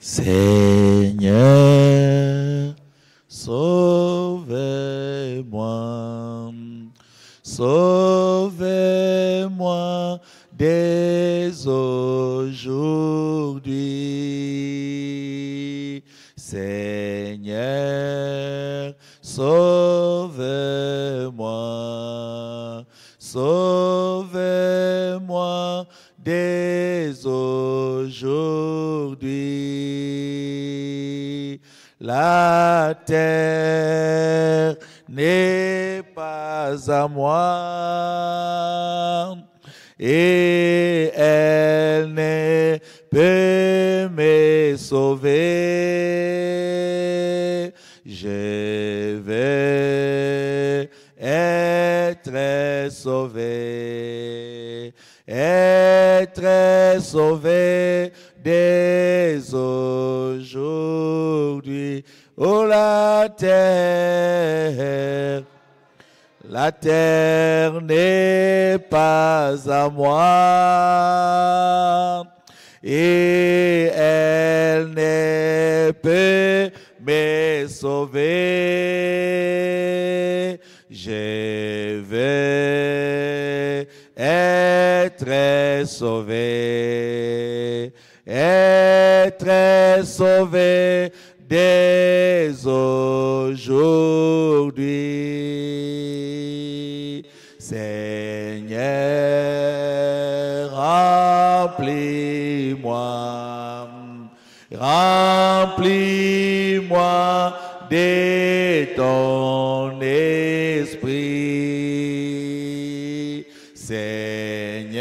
Seigneur, sauvez-moi, sauvez-moi dès aujourd'hui. Seigneur, sauvez-moi, sauvez-moi dès aujourd'hui. La terre n'est pas à moi et elle ne peut me sauver. Je vais être sauvé, être sauvé dès aujourd'hui. Oh, la terre n'est pas à moi et elle ne peut me sauver. Je vais être sauvé, être sauvé dès aujourd'hui. Seigneur, remplis-moi, remplis-moi de ton esprit. Seigneur,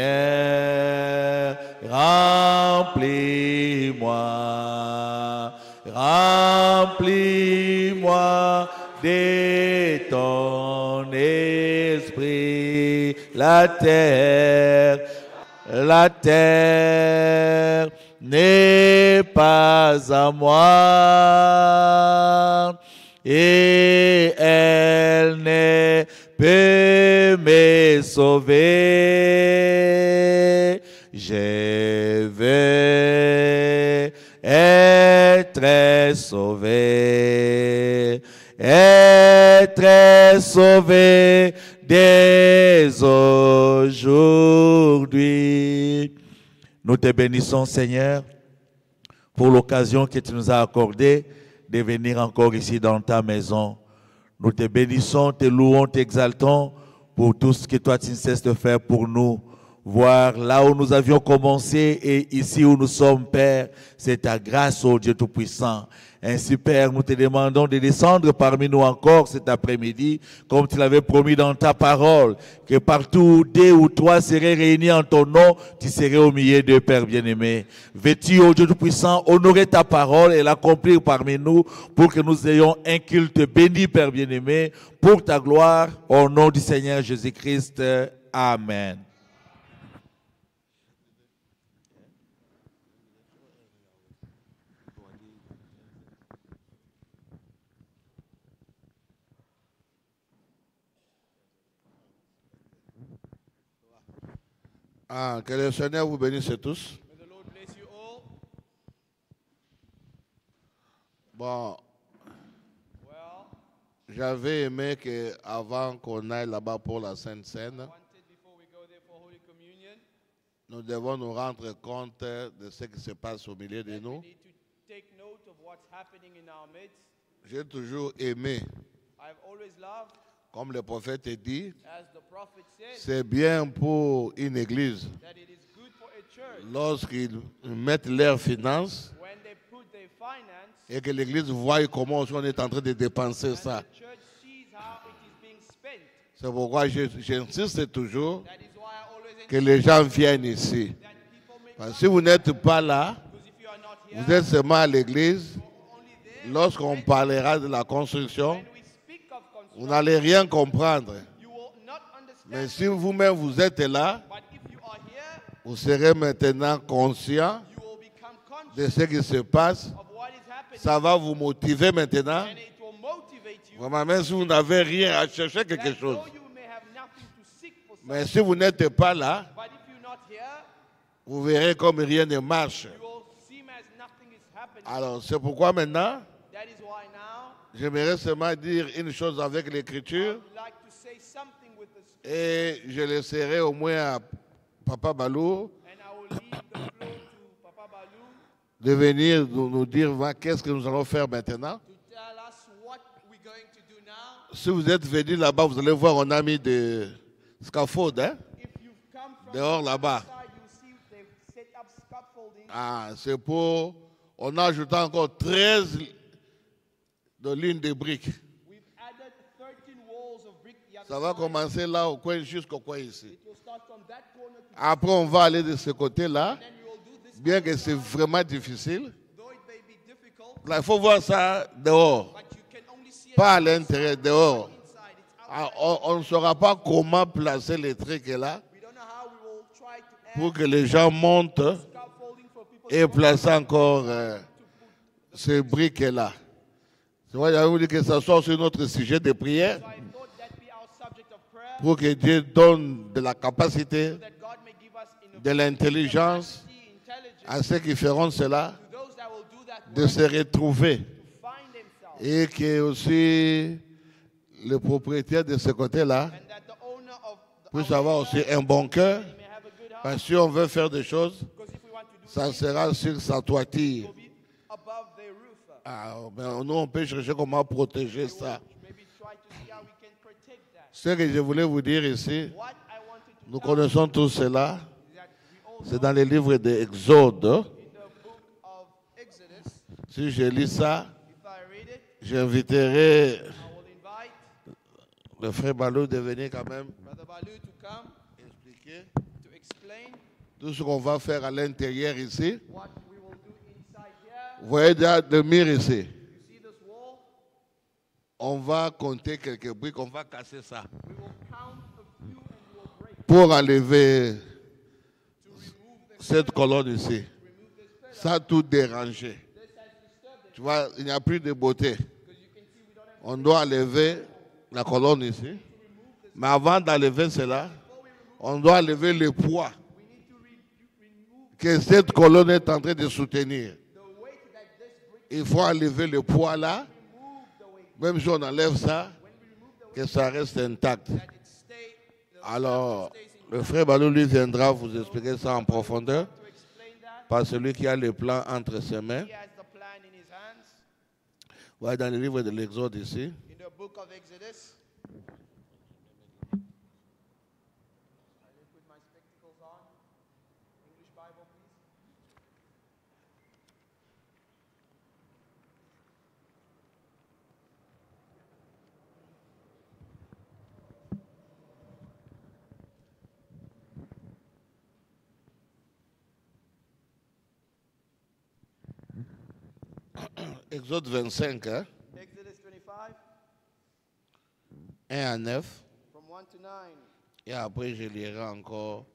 remplis-moi, remplis-moi de ton esprit. La terre n'est pas à moi et elle ne peut me sauver. Je vais être sauvé, être sauvé dès aujourd'hui. Nous te bénissons, Seigneur, pour l'occasion que tu nous as accordée de venir encore ici dans ta maison. Nous te bénissons, te louons, t'exaltons pour tout ce que toi tu ne cesses de faire pour nous. Voir là où nous avions commencé et ici où nous sommes, Père, c'est ta grâce, ô Dieu Tout-Puissant. Ainsi, Père, nous te demandons de descendre parmi nous encore cet après-midi, comme tu l'avais promis dans ta parole, que partout où deux ou trois seraient réunis en ton nom, tu serais au milieu d'eux, Père bien-aimé. Veux-tu, ô Dieu Tout-Puissant, honorer ta parole et l'accomplir parmi nous pour que nous ayons un culte béni, Père bien-aimé, pour ta gloire, au nom du Seigneur Jésus-Christ. Amen. Que le Seigneur vous bénisse tous. Bon, j'avais aimé qu'avant qu'on aille là-bas pour la Sainte Seine, nous devons nous rendre compte de ce qui se passe au milieu de nous. J'ai toujours aimé, comme le prophète dit, c'est bien pour une église, lorsqu'ils mettent leurs finances et que l'église voit comment on est en train de dépenser ça. C'est pourquoi j'insiste toujours que les gens viennent ici. Parce que si vous n'êtes pas là, vous êtes seulement à l'église, lorsqu'on parlera de la construction, vous n'allez rien comprendre. Mais si vous-même vous êtes là, vous serez maintenant conscient de ce qui se passe. Ça va vous motiver maintenant. Vraiment, même si vous n'avez rien à chercher quelque chose. Mais si vous n'êtes pas là, vous verrez comme rien ne marche. Alors, c'est pourquoi maintenant, That is why now j'aimerais seulement dire une chose avec I l'écriture would like to say something with the Spirit, et je laisserai au moins à Papa Balou and I will leave the floor to Papa Balou de venir nous dire qu'est-ce que nous allons faire maintenant. to tell us what we're going to do now. Si vous êtes venu là-bas, vous allez voir, on a mis des scaffolds hein, If you've come from dehors the là-bas. other side, you see they've set up scaffolding. Ah, c'est pour. On a ajouté encore 13 de lignes de briques. We've added 13 walls of brick. The other Ça va side. commencer là au coin jusqu'au coin ici. It will start from that corner to Après, on va aller de ce côté-là, then you will do this. bien que c'est vraiment difficile. Though it may be difficult, Là, il faut voir ça dehors, but you can only see it pas à l'intérieur, dehors. inside. It's outside. Ah, on ne saura pas comment placer les trucs là We don't know how we will try to add pour que les gens montent scaffolding for people et to placer encore ces briques là. C'est vrai, j'avais voulu que ça soit sur notre sujet de prière So I thought that be our subject of prayer, pour que Dieu donne de la capacité, that God may give us de l'intelligence intelligence à ceux qui feront cela, to those that will do that de work, se retrouver. to find themselves, Et que aussi le propriétaire de ce côté-là and that the owner of the puisse avoir aussi un bon cœur. may have a good heart. Parce que si on veut faire des choses, Because if we want to do ça sera sur sa toiture. it, will be above their roof. Ah, ben, nous, on peut chercher comment protéger ça. Maybe try to see how we can protect that. Ce que je voulais vous dire ici, What I wanted to nous tell you connaissons tous cela. is that we all C'est dans les livres d'Exode. in the book of Exodus, Si je lis ça, if I read it, j'inviterai I will invite le frère Balou de venir quand même Brother Balu to come expliquer to explain tout ce qu'on va faire à l'intérieur ici. what we will do inside here. Vous voyez déjà le mur ici. You see this wall? On va compter quelques briques, on va casser ça We will count a few and we will break pour enlever to remove the cette colonne ici. Ça a tout dérangé. Tu vois, il n'y a plus de beauté. On doit enlever la colonne ici. Mais avant d'enlever cela, on doit enlever le poids que cette colonne est en train de soutenir. Il faut enlever le poids là. Même si on enlève ça, que ça reste intact. Alors, le frère Balou lui viendra vous expliquer ça en profondeur. to explain that. Par celui qui a le plan entre ses mains. He has the plan in his hands. Ouais, dans le livre de l'Exode ici. In the book of Exodus. I will put my spectacles on. English Bible, please. Exode 25, hein, Exodus 25, 1 à 9. from 1 to 9. Et après, je lirai encore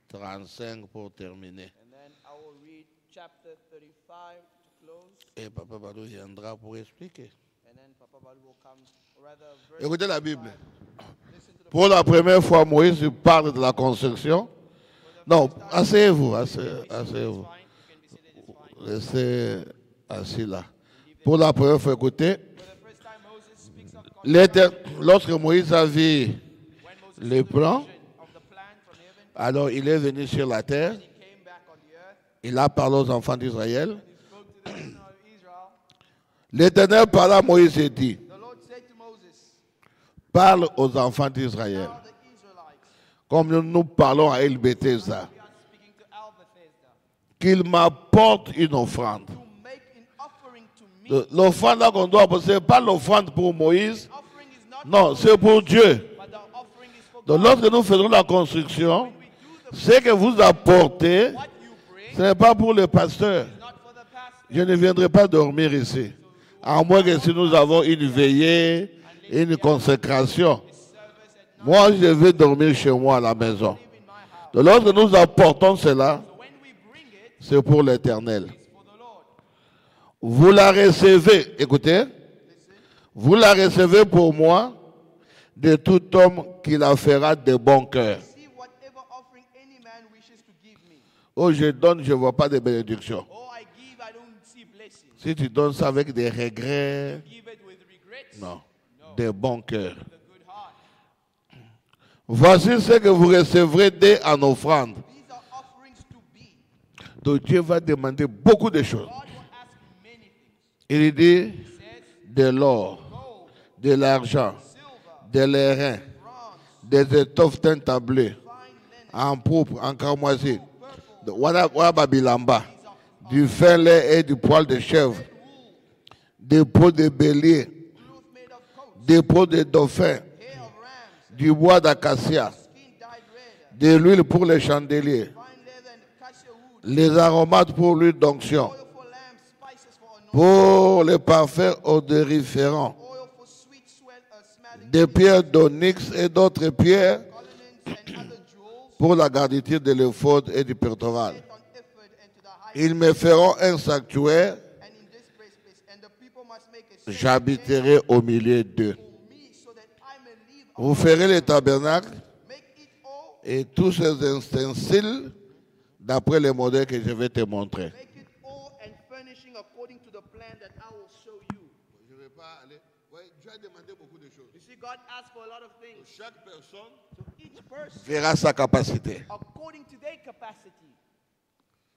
35 pour terminer. And then I will read chapter 35 to close. Et Papa Balou viendra pour expliquer. And then Papa Balu will come. Or rather, verse Écoutez la Bible. 5. Listen to the Pour la première fois, Moïse parle de la construction. Non, asseyez-vous, asseyez-vous. fine. You can be seated, it's fine. Restez assis là. Pour la première fois, écoutez, For the first time, Moses speaks of lorsque Moïse a vu when Moses le plan, vision of the plan from heaven, alors il est venu sur la terre, he came back on the earth. il a parlé aux enfants d'Israël. He spoke to the children of Israel. L'Éternel parla à Moïse et dit, The Lord said to Moses, parle aux enfants d'Israël, "Tell the Israelites, comme nous parlons à El Bethesda, we are speaking to Al Bethesda, qu'il m'apporte une offrande. to make an offering to me. L'offrande là qu'on doit apporter, ce n'est pas l'offrande pour Moïse, Offering is not, non, c'est pour Dieu. but the offering is for Donc God. lorsque nous faisons la construction, We do the ce que vous apportez, what you bring, ce n'est pas pour le pasteur. not for the pastor. Je ne viendrai pas dormir ici. À moins que si nous avons une veillée, une consécration. Moi, je vais dormir chez moi à la maison. In my house. Donc lorsque nous apportons cela, So when we bring it, c'est pour l'Éternel. it's for the Lord. Vous la recevez, écoutez, vous la recevez pour moi de tout homme qui la fera de bon cœur. Receive whatever offering any man wishes to give me. Oh, je donne, je ne vois pas de bénédiction. Oh, I give, I don't see blessing. Si tu donnes ça avec des regrets, give it with regrets, non, no, des bons cœurs. with a good heart. Voici ce que vous recevrez dès en offrande. These are offerings to be. Donc Dieu va demander beaucoup de choses. God will ask many things. Il dit He says, de l'or, gold, de l'argent, silver, de l'airain, bronze, des étoffes tintablées, fine linen, en pourpre, en cramoisi, purple, de babilamba, du fin lait et du poil de chèvre, des peaux de bélier, cloth made of coats, des peaux de dauphin, hair of rams, du bois d'acacia, skin dyed red, de l'huile pour les chandeliers, fine leather and cassia wood, les aromates pour l'huile d'onction, oil for lamps, spices for anointing, pour les parfums odoriférants, oil for sweet smelling, des pierres d'onyx et d'autres pierres colonnades and other jewels, pour la garniture de l'éphod et du pectoral. set on ephod and to the high Ils me feront un sanctuaire, and in this place, and the people must make a sanctuary j'habiterai au milieu d'eux. for me, so that I may live. Vous ferez les tabernacles Make it all, et tous ces ustensiles d'après les modèles que je vais te montrer. make it all, and furnishing according to the plan that I will show you. Je ne vais pas aller. Dieu a demandé beaucoup de choses. You see, God asked for a lot of things. Chaque personne So each person, verra sa capacité. according to their capacity.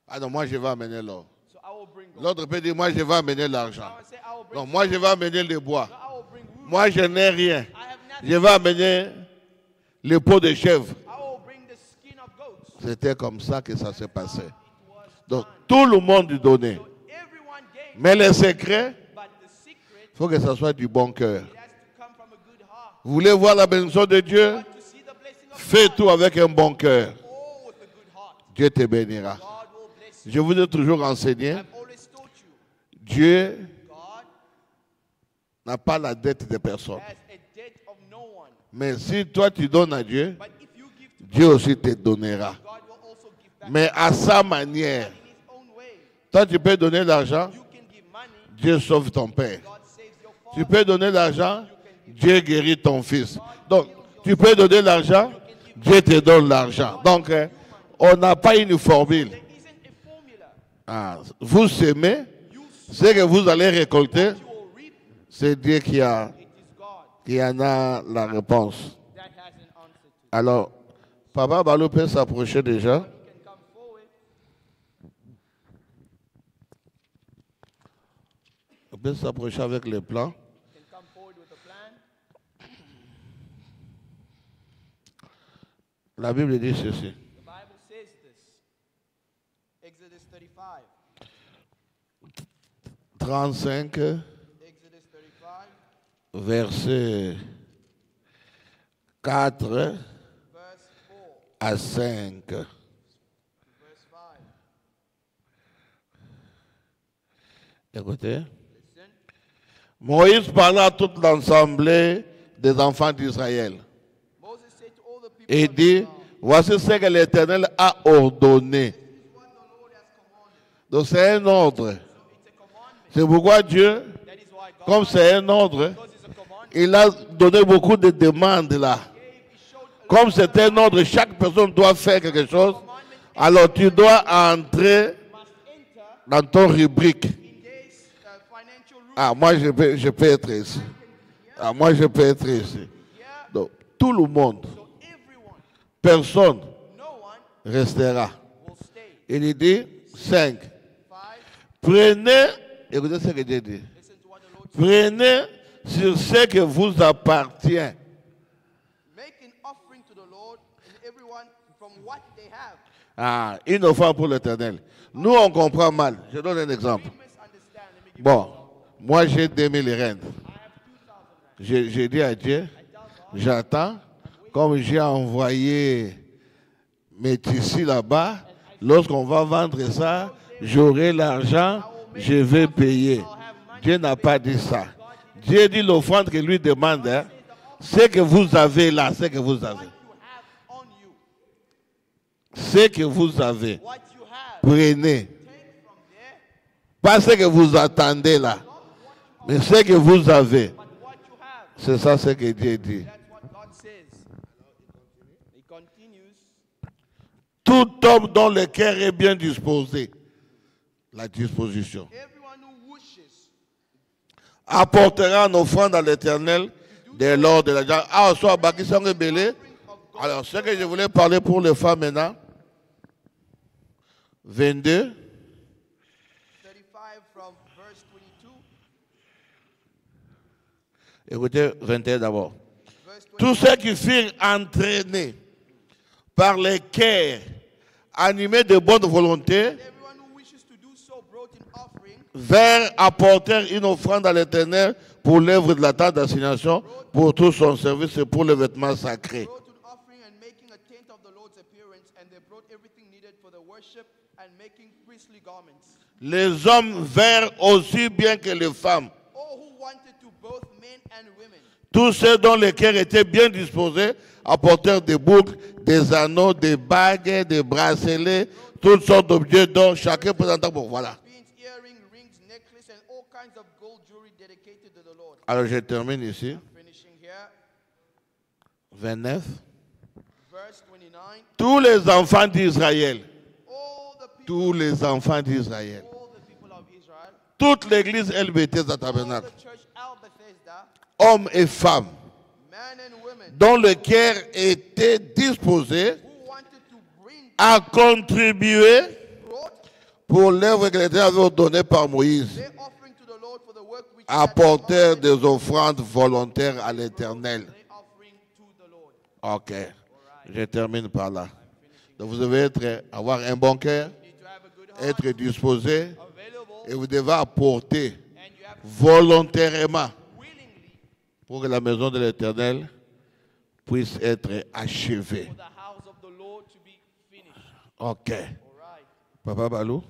Ah non, moi je vais amener l'or. So I will bring gold. L'autre peut dire, moi je vais amener l'argent. Now I say I will bring Non, moi je vais amener le bois. I will bring wood. Moi je n'ai rien. I have nothing. Je vais amener les peaux de chèvre. I will bring the skin of goats. C'était comme ça que ça s'est passé. It was Donc tout le monde donnait. so everyone gave, Mais le secret, but the secret, il faut que ça soit du bon cœur. it has to come from a good heart. Vous voulez voir la bénédiction de Dieu? But to see the blessing of Fais God, tout avec un bon cœur. all with a good heart. Dieu te bénira. God will bless you. Je vous ai toujours enseigné, I've always taught you, Dieu God n'a pas la dette des personnes. has a debt of no one. Mais si toi tu donnes à Dieu, But if you give to Dieu aussi te donnera. God, will also give back Mais à sa manière. in His own way. Toi tu peux donner l'argent, You can give money, Dieu sauve ton père. God saves your Tu father. peux donner l'argent, Dieu guérit ton fils. Donc, tu peux donner l'argent, Dieu te donne l'argent. Donc, on n'a pas une formule. There isn't a formula. Ah, vous semez, ce que vous allez récolter, You will reap. c'est Dieu It is God qui en a la réponse. that has an answer to. Alors, Papa Balou peut s'approcher déjà. You can come forward. Il peut s'approcher avec les plans. You can come forward with a plan. La Bible dit ceci. The Bible says this. Exodus 35. 35, Exodus 35, verset 4 verse 4 à 5. to verse 5. Écoutez. Listen. Moïse parla à toute l'assemblée des enfants d'Israël Moses said to all the people et of dit, Israel, voici ce que l'Éternel a ordonné. this is what the Lord has commanded. Donc c'est un ordre. So it's a commandment. C'est pourquoi Dieu, That is why God, comme c'est un ordre, because it's a commandment, il a donné beaucoup de demandes là. he showed a Comme c'est un ordre, chaque personne doit faire quelque chose. Alors tu dois entrer must enter dans ton rubrique. in this financial rule. Ah, moi je peux être ici. Ah, moi je peux être ici. Here, Donc tout le monde, so everyone, personne no one restera. will stay. Il dit 5. 5. Prenez, écoutez ce que Dieu dit. Listen to what the Lord says. Prenez sur ce que vous appartient. Make an offering to the Lord, and everyone from what they have. Ah, une offrande pour l'Éternel. Nous, on comprend mal. Je donne un exemple. We misunderstand. Let me give Bon, moi j'ai 2000 rentes. I have 2,000 rand. J'ai dit à Dieu, j'attends. Comme j'ai envoyé mes tissus là-bas, lorsqu'on va vendre ça, j'aurai l'argent, je vais payer. Dieu n'a pas dit ça. Dieu dit l'offrande que lui demande, hein, ce que vous avez là, ce que vous avez. What you have on you, Ce que vous avez, what you have, prenez. take from there, Pas ce que vous attendez là, mais ce que vous avez. but what you have. C'est ça ce que Dieu dit. That's what God says. He continues. Tout homme dont le cœur est bien disposé. La disposition. Everyone who wishes apportera en offrande à l'Éternel dès lors de l'argent. Ah, soit Baki sont rebellés. Alors, ce que je voulais parler pour les femmes maintenant. 22. 35 from verse 22. Écoutez, 21 d'abord. Verse 22. Tous ceux qui furent entraînés par les cœurs, animés de bonne volonté, Everyone who wishes to do so brought in offering, vers apporter une offrande à l'Éternel pour l'œuvre de la tente d'assignation, pour tout son service et pour les vêtements sacrés. brought an offering and making a tent of the Lord's appearance, and they brought everything needed for the worship and making priestly garments. Les hommes vinrent aussi bien que les femmes. All who wanted to, both men and women. Tous ceux dont les cœurs étaient bien disposés apportèrent des boucles, des anneaux, des bagues, des bracelets, toutes sortes d'objets dont chacun présentait pour voilà. Beans, earring, rings, necklace, and all kinds of gold jewelry dedicated to the Lord. Alors je termine ici. Finishing here, 29. verse 29. Tous les enfants d'Israël, All the people, tous les enfants d'Israël, all the people of Israel, toute l'église LBT à all Tabernacle, the church Al Bethesda, hommes et femmes, men and women, dont le cœur était disposé who wanted to bring, à contribuer brought pour l'œuvre que l'Éternel avait ordonnée par Moïse, their offering to the Lord for the work which he had apportèrent commanded, des offrandes volontaires à l'Éternel. their offering to the Lord. Ok, je termine par là. Donc vous devez avoir un bon cœur, You need to have a good heart, être disposé, available, et vous devez apporter and you have volontairement willingly pour que la maison de l'Éternel puisse être achevée. for the house of the Lord to be finished. Ok. All right. Papa Balou.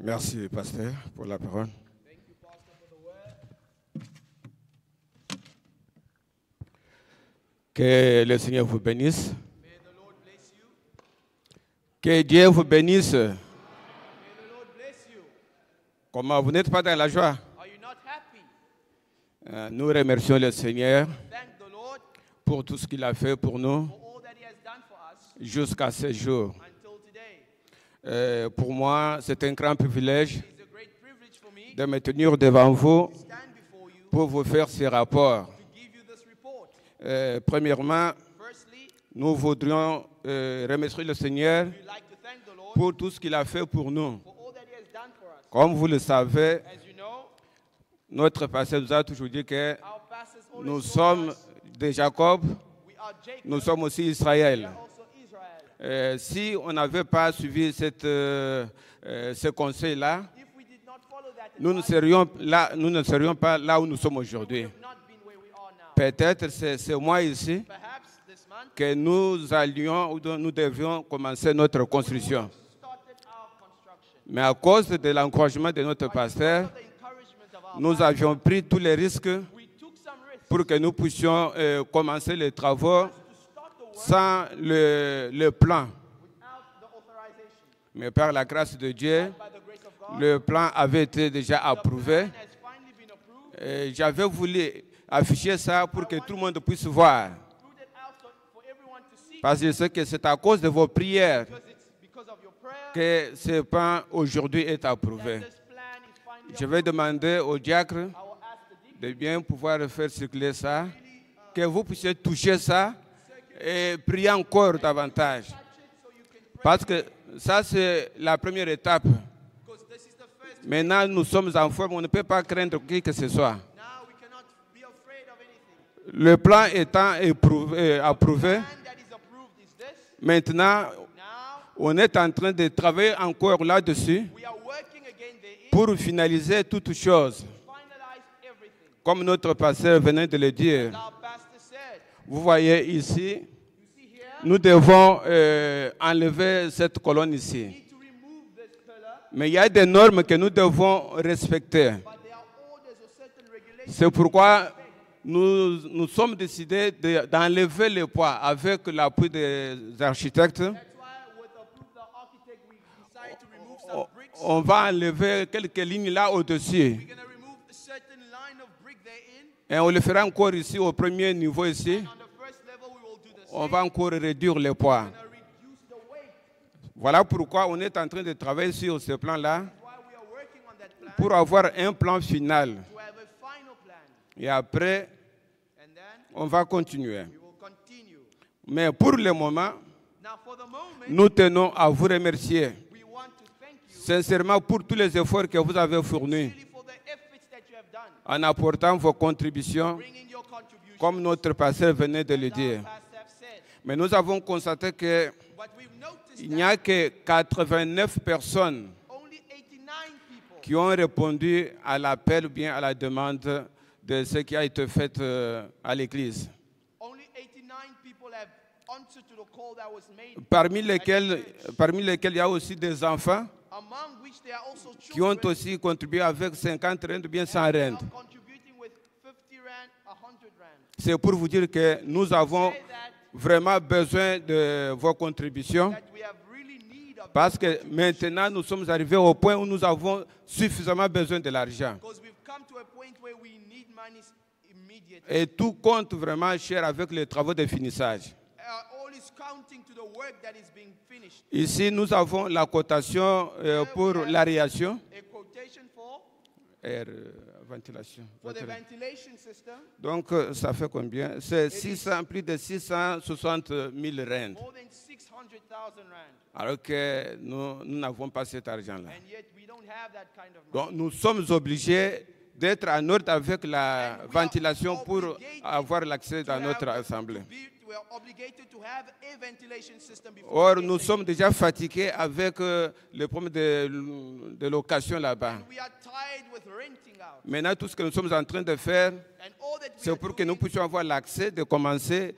Merci, pasteur, pour la parole. Thank you, Pastor, for the word. Que le Seigneur vous bénisse. May the Lord bless you. Que Dieu vous bénisse. May the Lord bless you. Comment vous n'êtes pas dans la joie? Are you not happy? Nous remercions le Seigneur Thank the Lord pour tout ce qu'il a fait pour nous for all that he has done for us jusqu'à ce jour. until today. Pour moi, c'est un grand privilège It's a great privilege for me de me tenir devant vous to stand before you pour vous faire ce rapport. to give you this report. Premièrement, Firstly, nous voudrions remercier le Seigneur we'd like to thank the Lord pour tout ce qu'il a fait pour nous. for all that he has done for us. Comme vous le savez, As you know, notre pasteur nous a toujours dit que our pastors always nous told sommes us de Jacob, we are Jacob, nous sommes aussi we Israël. are also Israel. Si on n'avait pas suivi ce conseil-là, If we did not follow that nous advice, ne serions pas là où nous sommes aujourd'hui. we would not been where we are now. Peut-être c'est moi ici Perhaps this month que nous allions ou nous devions commencer notre construction. started our construction. Mais à cause de l'encouragement de notre pasteur, The encouragement of our nous avions pris tous les risques we took some risks pour que nous puissions commencer les travaux to start the work sans le plan. without the authorization. Mais par la grâce de Dieu, By the grace of God, le plan avait été déjà approuvé. it has finally been approved. J'avais voulu afficher ça pour que tout le monde puisse voir. Put it out for everyone to see Parce que je sais que c'est à cause de vos prières because it's because of your prayer que ce plan aujourd'hui est approuvé. that this plan is finally Je vais demander au diacre I will ask the deacon de bien pouvoir faire circuler ça, que vous puissiez toucher ça et prier encore davantage. Parce que ça, c'est la première étape. because this is the first. Maintenant, nous sommes en forme, on ne peut pas craindre qui que ce soit. Now we cannot be afraid of anything. Le plan étant approuvé, And that is approved is this. maintenant, Now on est en train de travailler encore là-dessus we are working again therein pour finaliser toutes choses. to finalize everything. Comme notre pasteur venait de le dire, Our pastor said, vous voyez ici, you see here, nous devons enlever cette colonne ici. we need to remove this pillar, Mais il y a des normes que nous devons respecter. but there are orders or certain regulations. C'est pourquoi nous sommes décidés d'enlever le poids avec l'appui des architectes. That's why with the approval of the architect we decided to remove some bricks. On va enlever quelques lignes là au-dessus. We're going to remove a certain line of brick therein. Et on le fera encore ici au premier niveau ici. On the first level we will do the same. On va encore réduire le poids. We're going to reduce the weight. Voilà pourquoi on est en train de travailler sur ce plan-là Why pour avoir un plan final. to have a final plan. Et après, And then on va continuer. we will continue. Mais pour le moment, Now, for the moment, nous tenons à vous remercier we want to thank you sincèrement pour tous les efforts que vous avez fournis really for the efforts that you have done, en apportant vos contributions, bringing your contributions. comme notre pasteur venait de le as our dire. pastor have said. Mais nous avons constaté qu'il But we've noticed n'y a que 89 personnes only 89 people qui ont répondu à l'appel ou bien à la demande de ce qui a été fait à l'église. only 89 people have answered to the call that was made, Parmi lesquels il y a aussi des enfants among which there are also qui ont children aussi contribué avec 50 rand ou bien 100 that rand. are contributing with 50 rand, 100 rand. C'est pour vous dire que nous avons Say that, vraiment besoin de vos contributions that we have really need of parce que maintenant nous sommes arrivés au point où nous avons suffisamment besoin de l'argent. because we've come to a point where we need money immediately. Et tout compte vraiment cher avec les travaux de finissage. All is counting to the work that is being finished. Ici, nous avons la cotation pour l'aération, A quotation for ventilation. the ventilation system, Donc, ça fait combien? C'est plus de 660 000 rand. more than 600,000 rand. Alors que nous n'avons pas cet argent-là. And yet we don't have that kind of money. Donc, nous sommes obligés d'être en ordre avec la ventilation pour avoir l'accès dans notre assemblée. We are obligated to have a ventilation system before Or, we nous get sommes déjà fatigués avec le problème de location là-bas. there. We are tired with renting out. Maintenant, tout ce que nous sommes en train de faire, And all that we c'est are pour que nous doing puissions avoir l'accès de commencer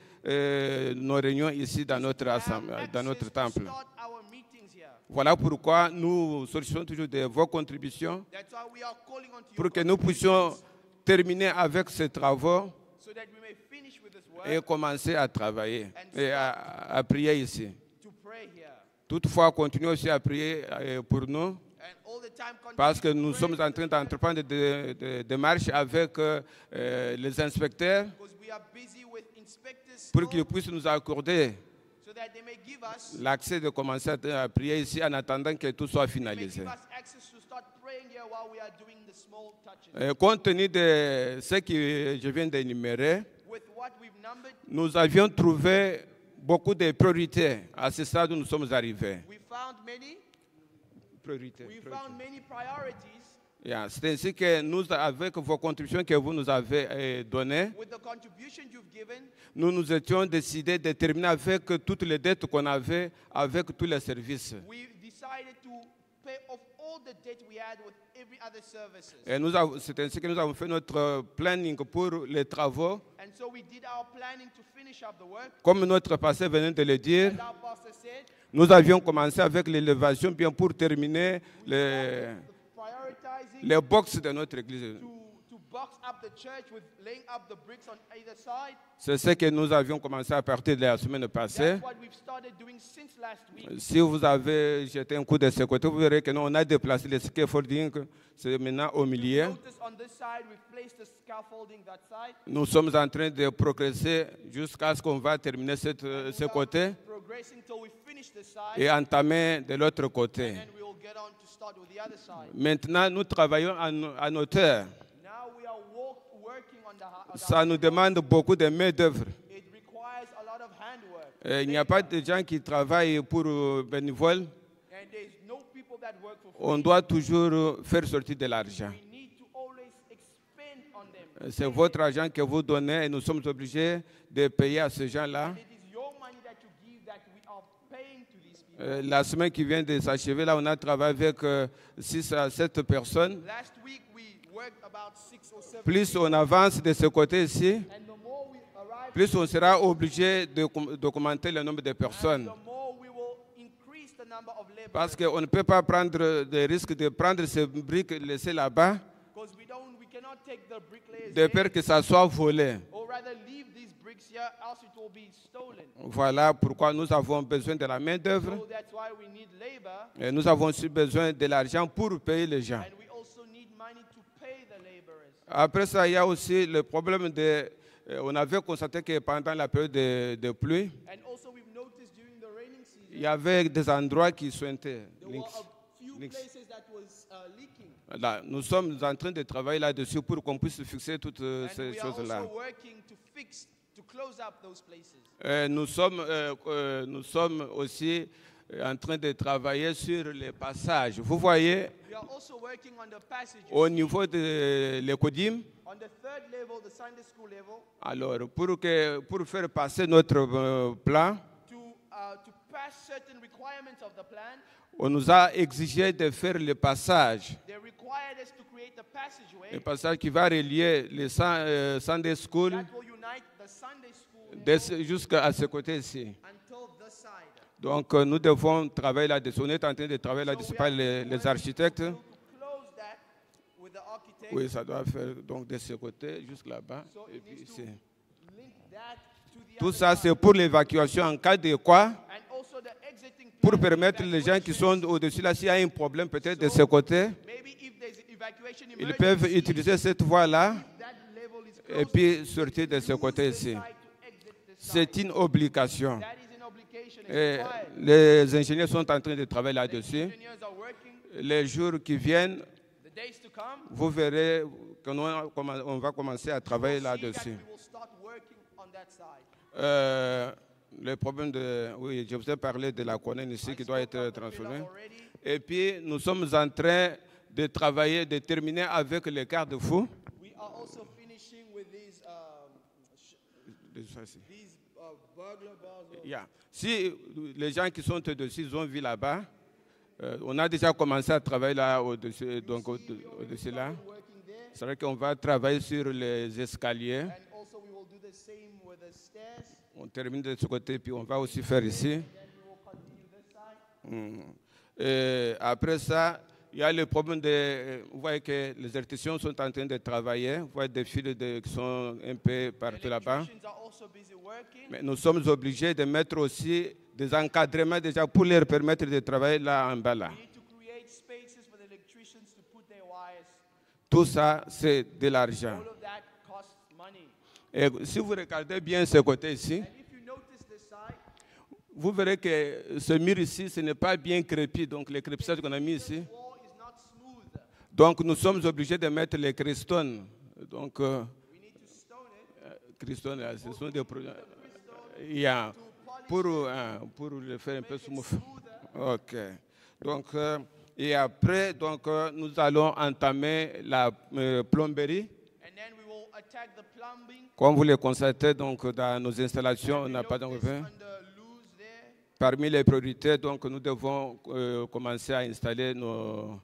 nos réunions ici dans notre, have assemblée, dans access notre to temple. start our meetings here. Voilà pourquoi nous sollicitons toujours de vos contributions That's why we are calling on to pour you que nous puissions terminer avec ces travaux so that we may finish with this work et commencer à travailler et à prier ici. to pray here. Toutefois, continuez aussi à prier pour nous And all the time parce que continue nous to sommes pray en train d'entreprendre des démarches avec les inspecteurs because we are busy with inspectors pour still, qu'ils puissent nous accorder so that they may give us l'accès de commencer à prier ici en attendant que tout soit may finalisé. give us access to start praying here while we are doing the small touches. Compte tenu de ce que je viens d'énumérer, With what we've numbered, nous avions trouvé beaucoup de priorités à ce stade où nous sommes arrivés. we found many Priorités. priorities. Yeah, c'est ainsi que nous, avec vos contributions que vous nous avez données, With the contribution you've given, nous nous étions décidés de terminer avec toutes les dettes qu'on avait avec tous les services. we decided to pay off all the debt we had with every other services. Et c'est ainsi que nous avons fait notre planning pour les travaux. And so we did our planning to finish up the work. Comme notre pasteur venait de le dire, And our pastor said, nous avions commencé avec l'élévation bien pour terminer prioritizing les box de notre église. to box up the church with laying up the bricks on either side. C'est ce que nous avions commencé à partir de la semaine passée. That's what we've started doing since last week. Si vous avez jeté un coup de ce côté, vous verrez que nous, on a déplacé le scaffolding, c'est maintenant au milieu. Notice on this side, we've placed the scaffolding that side. Nous sommes en train de progresser jusqu'à ce qu'on va terminer ce côté Progressing till we finish this side. et entamer de l'autre côté. And we will get on to start with the other side. Maintenant, nous travaillons en hauteur. Now we are working on the Ça nous demande beaucoup de main-d'œuvre. It requires a lot of handwork. Il n'y a pas de gens qui travaillent pour bénévoles. And there's no people that work for free. On doit toujours faire sortir de l'argent. We need to always expend on them. C'est votre argent que vous donnez et nous sommes obligés de payer à ces gens-là. It is your money that you give that we are paying to these people. La semaine qui vient de s'achever, là, on a travaillé avec 6 à 7 personnes. Last week we worked about 6 or 7 Plus on avance de ce côté ici, and the more we arrive, plus on sera obligé de documenter le nombre de personnes. the more we will increase the number of laborers. Parce qu'on ne peut pas prendre le risque de prendre ces briques laissées là-bas, Because we cannot take the bricklayers de peur que ça soit volé. or rather leave these bricks here, else it will be stolen. Voilà pourquoi nous avons besoin de la main-d'œuvre So that's why we need labor, et nous avons aussi besoin de l'argent pour payer les gens. and we also need money to pay the laborers. Après ça, il y a aussi le problème de... on avait constaté que pendant la période de pluie, And also we've noticed during the raining season, il y avait des endroits qui suintaient. there were a few places that was leaking. Là, nous sommes en train de travailler là-dessus pour qu'on puisse fixer toutes And ces we are choses-là. also working to close up those places. Nous sommes aussi en train de travailler sur les passages. Vous voyez, We are also working on the passages. au niveau de l'écodim, On the third level, the Sunday school level, alors pour faire passer notre plan, to pass certain requirements of the plan, on nous a exigé de faire le passage. they required us to create the passageway Le passage qui va relier les Sunday School that will unite the Sunday school level jusqu'à ce côté-ci. until this side. Donc nous devons travailler là-dessus. On est en train de travailler là-dessus par les architectes. To close that with the architect. Oui, ça doit faire donc de ce côté jusqu'à là-bas. So Et it puis needs to ici. link that to the Tout other ça, side. c'est pour l'évacuation en cas de quoi, And also the exiting pour plan permettre les gens qui sont au-dessus là, s'il y a un problème peut-être de ce côté, maybe if there's evacuation ils peuvent emergency, utiliser cette voie-là that level is et closed, puis sortir de ce use côté this ici. side to exit this side. C'est une obligation. That is an obligation. It's Et required. les ingénieurs sont en train de travailler là-dessus. Engineers are working. Les jours qui viennent, The days to come, vous verrez qu'on va commencer à travailler see that là-dessus. we will start working on that side. Le problème de... Oui, je vous ai parlé de la colonne ici qui doit être transformée. Already, Et puis, nous sommes en train de travailler, de terminer avec les garde-fous. we are also finishing with these burglar bars. Yeah. Si les gens qui sont au-dessus, ils ont vu là-bas, on a déjà commencé à travailler là au-dessus, donc au-dessus là. Working there, C'est vrai qu'on va travailler sur les escaliers. and also we will do the same with the stairs. On termine de ce côté, puis on va aussi faire ici. Then we will continue this side. Et après ça, il y a le problème de... Vous voyez que les électriciens sont en train de travailler. Vous voyez des fils qui sont un peu partout là-bas. Electricians are also busy working. Mais nous sommes obligés de mettre aussi des encadrements déjà pour leur permettre de travailler là en bas là. We need to create spaces for the electricians to put their wires. Tout ça, c'est de l'argent. All of that costs money. Et si vous regardez bien ce côté ici, And if you notice this side, vous verrez que ce mur ici, ce n'est pas bien crépi. Donc les crépissage qu'on a mis ici. wall is not smooth. Donc nous sommes obligés de mettre les cristons. Donc We need to stone it cristons, là, ce sont des produits. Yeah. Pour le faire un peu smooth. Ok. Donc et après, donc nous allons entamer la plomberie. and then we will attack the plumbing. Comme vous le constatez, donc dans nos installations, on n'a pas Notice d'enlevé. on the loose there. Parmi les priorités, donc nous devons commencer à installer nos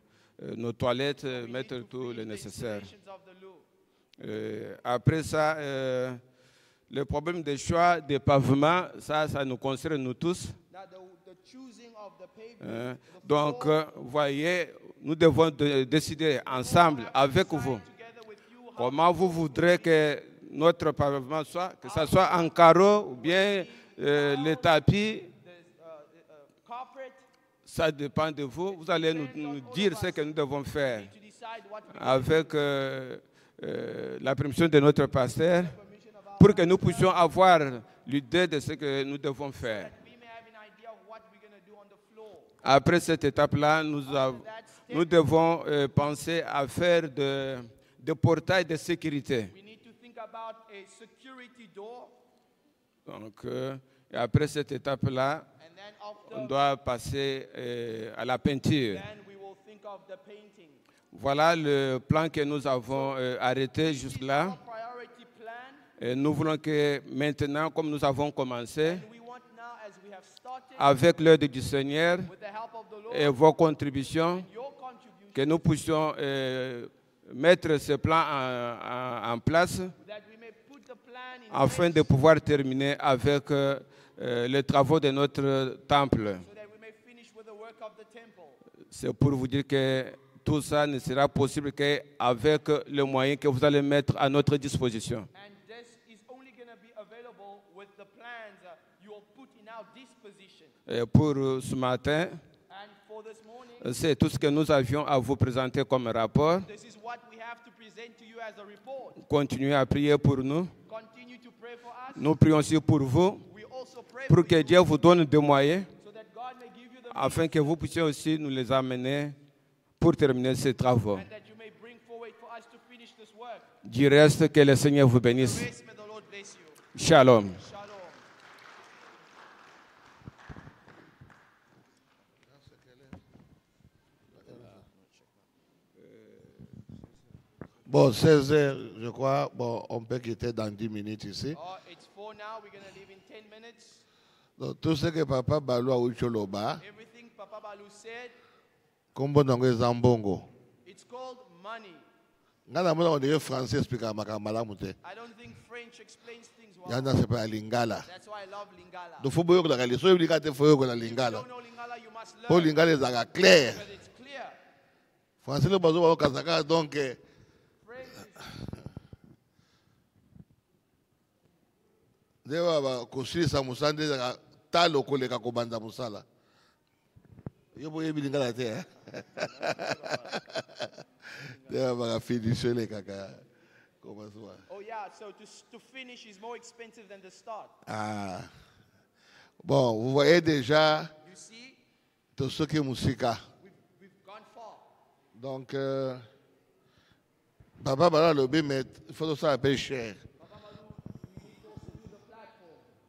toilettes, mettre tout le nécessaire. Installations of the loo. Après ça, le problème des choix des pavements, ça nous concerne nous tous. Now the choosing of the pavement. Donc, vous voyez, nous devons décider ensemble avec vous Together with you, comment vous voudrez que notre pavement soit, que ce soit en carreau ou bien les tapis. carpet, Ça dépend de vous. Vous allez nous dire ce que nous devons faire to decide what we avec la permission de notre pasteur pour que nous puissions avoir l'idée de ce que nous devons faire. we may have an idea of what we're going to do on the floor. Après cette étape-là, nous devons penser à faire des portails de sécurité. We need to think about a security door, Donc, et après cette étape-là, and then after on doit passer à la peinture. then we will think of the painting. Voilà le plan que nous avons arrêté jusque-là. Our priority plan, Et nous voulons que maintenant, comme nous avons commencé, and we want now, as we have started, avec l'aide du Seigneur with the help of the Lord, et vos contributions, your contribution, que nous puissions mettre ce plan en place that we may put the plan in afin de pouvoir terminer avec les travaux de notre temple. so that we may finish with the work of the temple. C'est pour vous dire que tout ça ne sera possible qu'avec les moyens que vous allez mettre à notre disposition. And this is only going to be available with the plans you will put in our disposition. Et pour ce matin, And for this morning, c'est tout ce que nous avions à vous présenter comme rapport. this is what we have to present to you as a report. Continuez à prier pour nous. Continue to pray for us. Nous prions aussi pour vous, We also pray pour for que you Dieu vous donne des moyens so that God may give you the afin que vous puissiez aussi nous les amener pour terminer ces travaux. and that you may bring forward for us to finish this work. Du reste, que le Seigneur vous bénisse. Grace, may the Lord bless you. Shalom. Shalom. Bon, 16 heures, je crois. Bon, on peut quitter dans 10 minutes ici. Oh, it's 4 now. We're going to leave in 10 minutes. Donc, tout ce que Papa Balou a eu sur le bas, Everything Papa Balu said, comme on a Zambongo. it's called money. Ngana mona on est français explique makamala mute. I don't think French explains things well. Yana se pa lingala. That's why I love Lingala. Do fo boyo ko la so yuli ka te fo yo ko la If you lingala. don't know Lingala, you must Po learn. lingala ezaka clair. Because it's clear. Français le bazo ba kasaka donc French is dewa ba kosilisa musande ezaka talo koleka kobanda musala. Yo boye bilingala te. Dewa ba finisher le kaka. Comment ça? Oh yeah, so to finish is more expensive than the start. Ah. Bon, vous voyez déjà You see, tout ce qui est musique. we've gone far. Donc, Papa Bala Lobby, mais il faut que ça soit cher. Il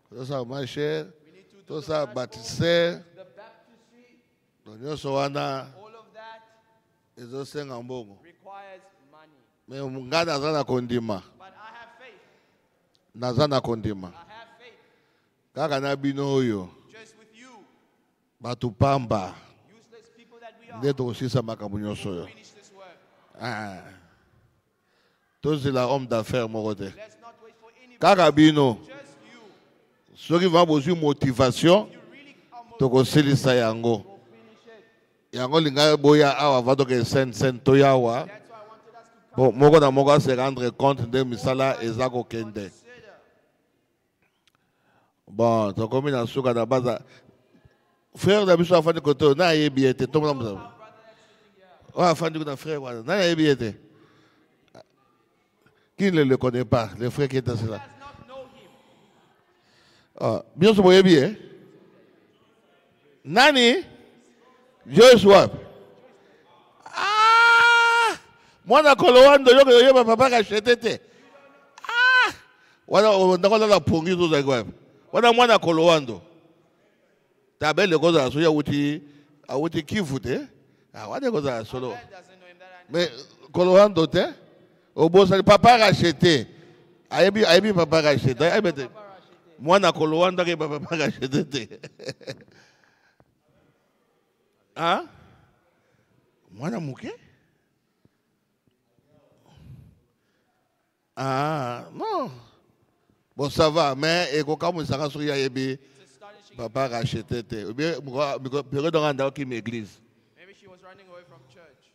faut que ça soit moins cher. We need to Il do faut the que ça platform, bâtisseur. the baptistry, Donc, nous sommes là. all of that Ils ont 5 en bon. requires money. Mais on a na kondima. But I have faith. Na kondima. I have faith. Kaka na bino oyo. Just with you, Batu pamba. useless people that we are, Nde tokosisa makambo nyonso oyo. finish this work. Ah. Tozela homme d'affaires moko te. Let's not wait for anybody. Kaka bino. Just you. Soki va bozwi motivation. You really are motivated. Tokosilisa yango. Go finish it. Yango linga boya awa va toke sen toyawa. That's why I wanted us to come Bon, moko na moko se rendre compte de misala eza kokende. consider. Bon, tokomi na suka na baza. Frère na biso afandi koto na yebi ete to mona mona. Oh, afandi kuna frère wana na yebi ete. Qui ne le connaît pas, le frère qui est assis là. Does not know him. Ah, bien so boyebi eh. Nani? Joyce Wap. Ah! Mwana kolowando yoko yoyeba papa ka chetete. Ah! Wana ndakola la pongi zo za kwa. Wana mwana kolowando. Tabele koza so ya wuti Kivu te. Ah, wana koza solo. Dad doesn't know him that I Mais kolowando te. Obosa papa ka chete. Ayebi papa ka chete. Ayebete. Mwana kolowando ke papa ka chetete. Ah? Mwana muke? Ah, non. Bon, ça va, mais et quand on s'en sur Yayebi, papa a acheté. Ou bien, période dans une église. maybe she was running away from church.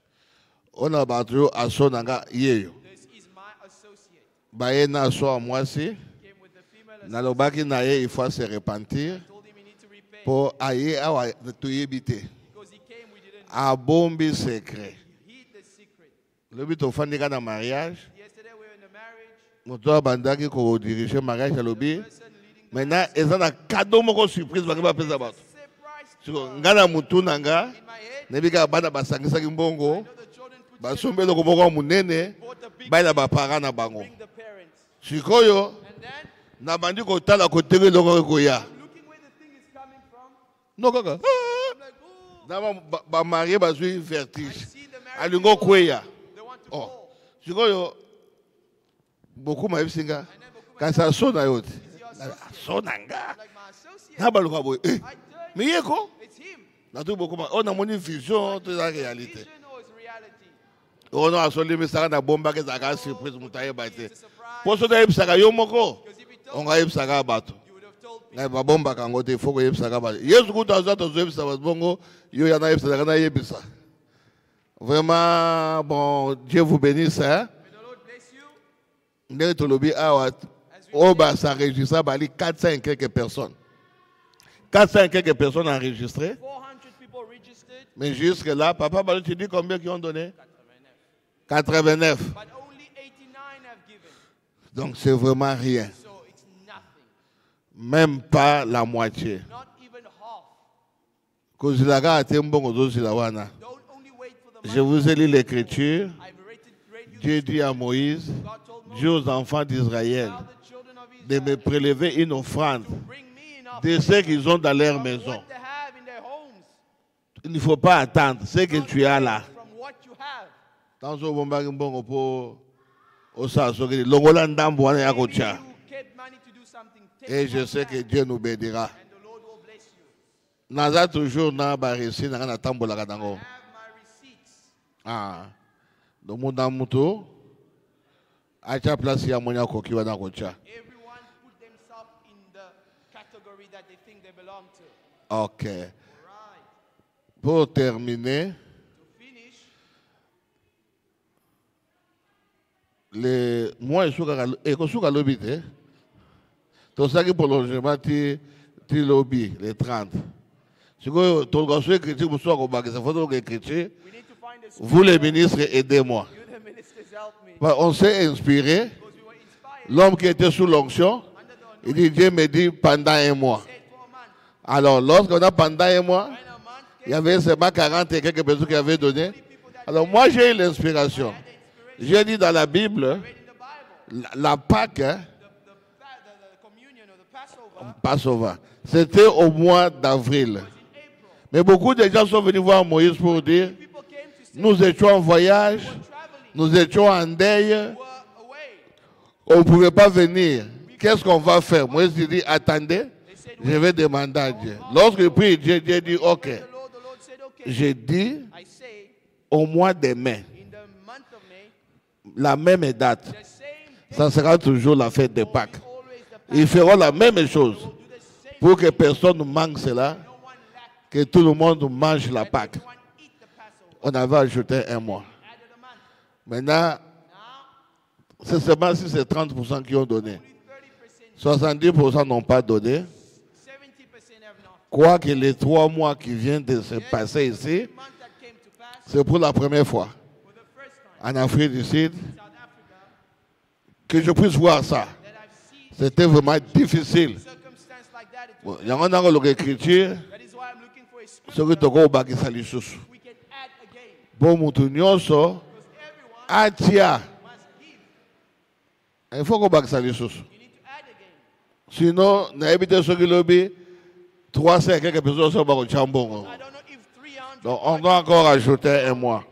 On a battu à son anga yeyo. This is my associate. Baye na so à moi si. Came with the female Na lobaki na ye, il faut se repentir. told him he need to repay. Pour aye awa to yebite. Because he came, we didn't A bombi secret. heed the secret. Le but au fandika na mariage. Yesterday we were in a marriage. Moto abandaki ko diriger mariage à lobby. Person leading the Maintenant, ils ont un cadeau moko surprise baki ba pesa bato. surprise Siko ngana mutu nanga in my head. nebika bana basangisaki mbongo You know the children put basombe loko moko munene bought the big baila bapara na bango. bring the parents. Sikoyo And then na bandi kotala kotenge loko koya. looking where the thing is coming from, No kaka. I'm like, oh, Na ba marié bazui I vertige. see the marriage. Alingo kweya. They want to Oh. go. Sikoyo beaucoup ma bisinga. And then Bokuma Kasa so na yote. is your associate. So nanga. Like my associate. Na baluka boy. I turned, Miyeko. it's him. Na tu beaucoup ma. On a mon vision to la réalité. Vision or it's reality? ono asolemisaka na bombaka ezalaka surprise moto ayeba te It's a surprise. mpo soki ayebisaka yo moko Because if he told ongayebisaka bato you would have told people. ngai babombaka yango te fo koyebisaka bato yesu kutu aza tozoyebisa bato bongo yo yana yebisaka nayebisa vraiment bon Dieu vous bénisse hein? May the Lord bless you. ndenge tolobi awa oyo basenregistre bali 400 et quelques personnes 400 et quelques personnes enregistrées 400 people registered, mais jusque là papa Balo tu dis combien qui ont donné 89 but only 89 have given. donc c'est vraiment rien So it's nothing. même pas la moitié Not even half. kozilaka ate mbongo ozozila wana Don't only wait for the Je vous ai lu l'Écriture. Dieu dit à Moïse, Dieu aux enfants d'Israël, de me prélever une offrande de ce qu'ils ont dans leur maison. Il ne faut pas attendre ce que tu as là. Et je sais que Dieu nous bénira. Naza toujours na baresi na tambola kadango. Ah. Donc mon damuto acha place ya monya kokiwa na kocha. Everyone put themselves in the category that they think they belong to. OK. Pour terminer, les moi et kosuka lobite. Tout ça qui prolongement ti lobby les 30. Si vous vous les ministres, aidez-moi. On s'est inspiré. L'homme qui était sous l'onction, il dit, Dieu me dit pendant un mois. Alors, lorsqu'on a pendant un mois, il y avait seulement 40 et quelques personnes qui avaient donné. Alors, moi, j'ai eu l'inspiration. J'ai dit dans la Bible, la Pâque, Passover, c'était au mois d'avril. Mais beaucoup de gens sont venus voir Moïse pour dire, nous étions en voyage, nous étions en deuil, on ne pouvait pas venir. Qu'est-ce qu'on va faire? Moïse dit, attendez, je vais demander à Dieu. Lorsque puis Dieu dit, ok, j'ai dit au mois de mai, la même date, ça sera toujours la fête de Pâques. Ils feront la même chose pour que personne ne manque cela, que tout le monde mange la Pâque. On avait ajouté un mois. Maintenant, c'est seulement si c'est 30% qui ont donné. 70% n'ont pas donné. Quoique les 3 mois qui viennent de se passer ici, c'est pour la première fois en Afrique du Sud que je puisse voir ça. C'était vraiment difficile. Il y a une écriture. Ce que tu as dit, c'est que bon, Moutounioso, Atia. Il faut qu'on ça les choses. Sinon, on a évité ce qui lobby. 300 et quelques personnes sont au Chambon. Donc, on doit encore ajouter un mois.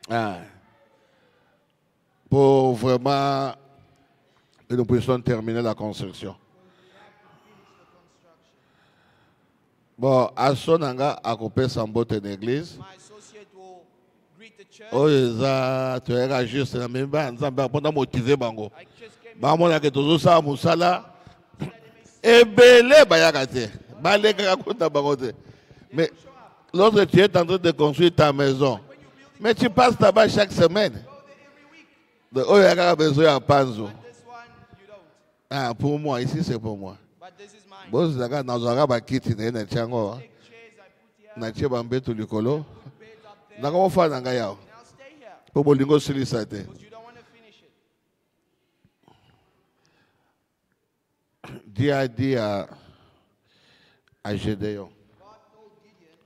Ah. Pour vraiment que nous puissions terminer la construction. Bon, à son anga, à couper sans botte en église. Oh, tu es juste la même bande, pendant motiver bango. Maman a que tout ça, Moussala. Et belé, bayagate. Balé, kakakuta bangote. Mais lorsque tu es en train de construire ta maison, mais tu passes là-bas chaque semaine. Donc, oh, il y a besoin de panzo. Ah, pour moi, ici c'est pour moi. Bon, c'est là dans un rabat qui est né chango. Na cheba mbeto likolo. Na comment faire nanga yao. Pour bolingo silisate. Dieu a dit à Gédéon.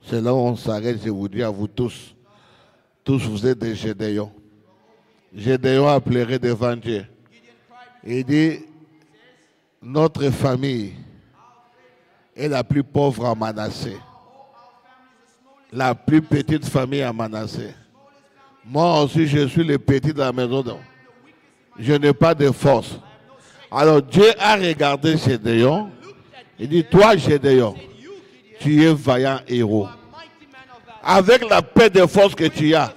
C'est là où on s'arrête, je vous dis à vous tous. Tous vous êtes des Gédéons. Gédéon a pleuré devant Dieu. Il dit, notre famille est la plus pauvre à Manassé. La plus petite famille à Manassé. Moi aussi, je suis le petit de la maison. Je n'ai pas de force. Alors Dieu a regardé Gédéon. Il dit, toi Gédéon, tu es vaillant héros. Avec la paix de force que tu as,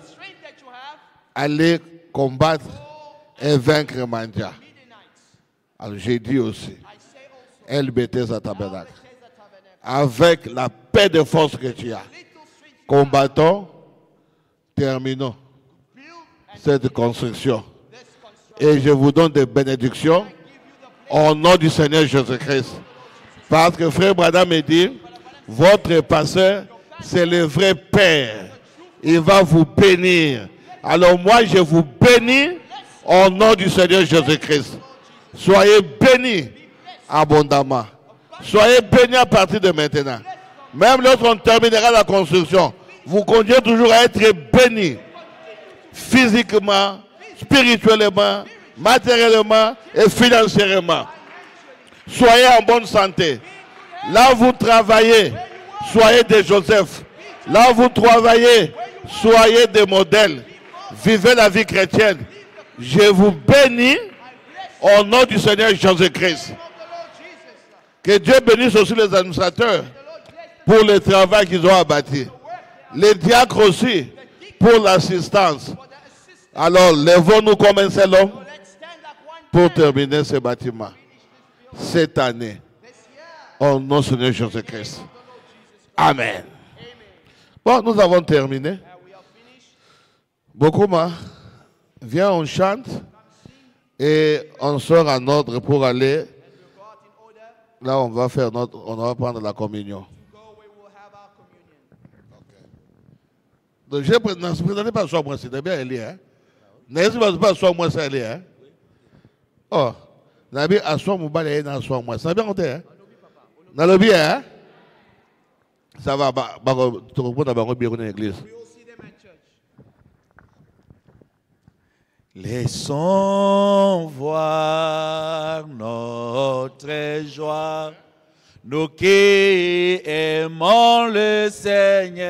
allez combattre et vaincre Mandia. Alors j'ai dit aussi, LBT Tabernacle. Avec la paix de force que tu as, combattons, terminons cette construction. Et je vous donne des bénédictions au nom du Seigneur Jésus-Christ. Parce que frère Brada me dit, votre pasteur, c'est le vrai Père. Il va vous bénir. Alors moi, je vous bénis au nom du Seigneur Jésus-Christ. Soyez bénis abondamment. Soyez bénis à partir de maintenant. Même lorsqu'on terminera la construction, vous continuez toujours à être bénis. Physiquement, spirituellement, matériellement et financièrement. Soyez en bonne santé. Là où vous travaillez, soyez des Joseph. Là où vous travaillez, soyez des modèles. Vivez la vie chrétienne. Je vous bénis au nom du Seigneur Jésus-Christ. Que Dieu bénisse aussi les administrateurs pour le travail qu'ils ont abattu. Les diacres aussi pour l'assistance. Alors, lèvons-nous comme un seul homme pour terminer ce bâtiment. Cette année, au nom du Seigneur Jésus-Christ. Amen. Bon, nous avons terminé. Bokuma, viens, on chante et on sort en ordre pour aller. Là, on va prendre la communion. Donc, je ne présentais pas sur moi, c'est bien Elie. Ne pas sur moi, c'est Elie. Oh, Nabi a son mobile et n'a son moi. Ça bien compté, hein? Dans le bien, ça va, tu comprends bien l'église. Laissons voir notre joie, nous qui aimons le Seigneur,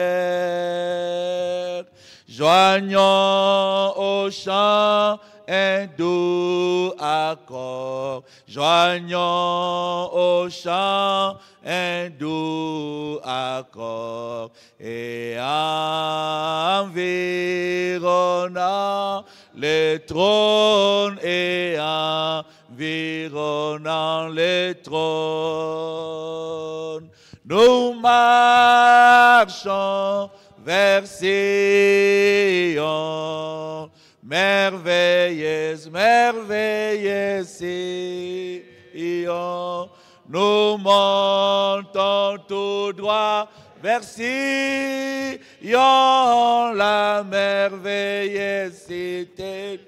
joignons au chant un doux accord, joignons au chant un doux accord, et environnant le trône et environnant le trône, nous marchons vers Sion. Merveilleuse, merveilleuse Sion, nous montons tout droit vers Sion, la merveilleuse cité